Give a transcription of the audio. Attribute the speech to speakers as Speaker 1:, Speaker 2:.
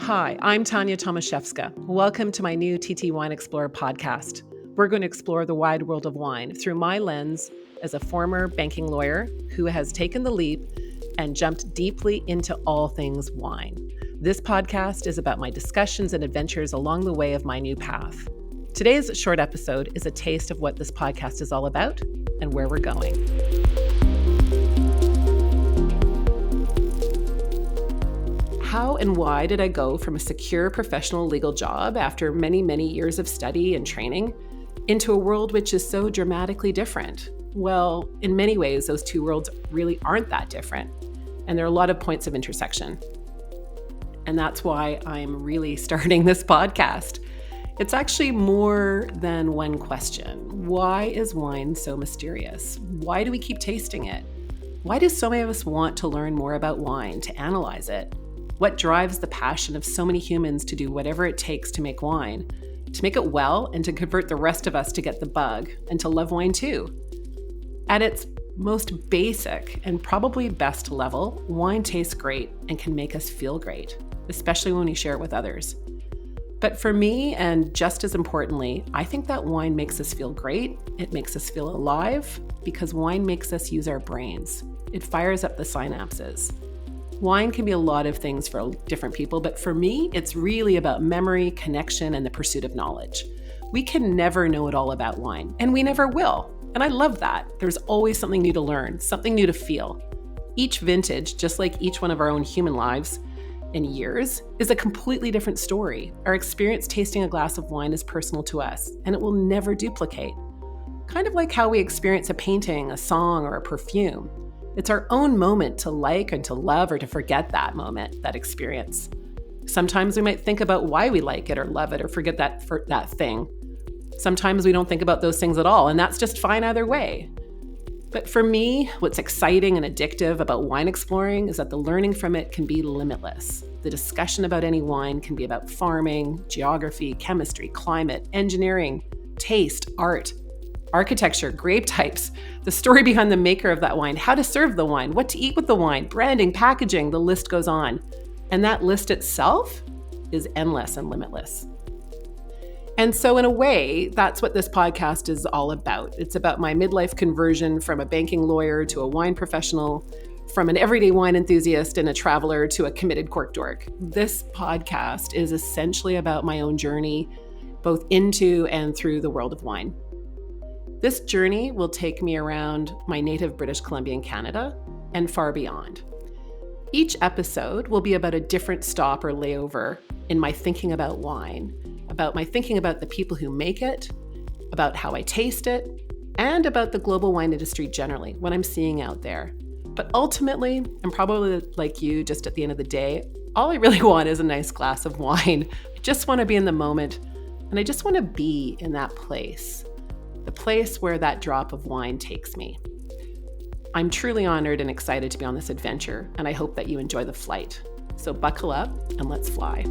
Speaker 1: Hi, I'm Tania Tomaszewska. Welcome to my new TT Wine Explorer podcast. We're going to explore the wide world of wine through my lens as a former banking lawyer who has taken the leap and jumped deeply into all things wine. This podcast is about my discussions and adventures along the way of my new path. Today's short episode is a taste of what this podcast is all about and where we're going. How and why did I go from a secure professional legal job after many, many years of study and training into a world which is so dramatically different? Well, in many ways, those two worlds really aren't that different, and there are a lot of points of intersection. And that's why I'm really starting this podcast. It's actually more than one question. Why is wine so mysterious? Why do we keep tasting it? Why do so many of us want to learn more about wine, to analyze it? What drives the passion of so many humans to do whatever it takes to make wine, to make it well, and to convert the rest of us to get the bug and to love wine too? At its most basic and probably best level, wine tastes great and can make us feel great, especially when we share it with others. But for me, and just as importantly, I think that wine makes us feel great. It makes us feel alive because wine makes us use our brains. It fires up the synapses. Wine can be a lot of things for different people, but for me, it's really about memory, connection, and the pursuit of knowledge. We can never know it all about wine, and we never will. And I love that. There's always something new to learn, something new to feel. Each vintage, just like each one of our own human lives and years, is a completely different story. Our experience tasting a glass of wine is personal to us, and it will never duplicate. Kind of like how we experience a painting, a song, or a perfume. It's our own moment to like and to love or to forget that moment, that experience. Sometimes we might think about why we like it or love it or forget that thing. Sometimes we don't think about those things at all, and that's just fine either way. But for me, what's exciting and addictive about wine exploring is that the learning from it can be limitless. The discussion about any wine can be about farming, geography, chemistry, climate, engineering, taste, art, architecture, grape types, the story behind the maker of that wine, how to serve the wine, what to eat with the wine, branding, packaging, the list goes on. And that list itself is endless and limitless. And so in a way, that's what this podcast is all about. It's about my midlife conversion from a banking lawyer to a wine professional, from an everyday wine enthusiast and a traveler to a committed cork dork. This podcast is essentially about my own journey, both into and through the world of wine. This journey will take me around my native British Columbia in Canada and far beyond. Each episode will be about a different stop or layover in my thinking about wine, about my thinking about the people who make it, about how I taste it, and about the global wine industry generally, what I'm seeing out there. But ultimately, I'm probably like you, just at the end of the day, all I really want is a nice glass of wine. I just want to be in the moment, and I just want to be in that place. The place where that drop of wine takes me. I'm truly honored and excited to be on this adventure, and I hope that you enjoy the flight. So buckle up and let's fly.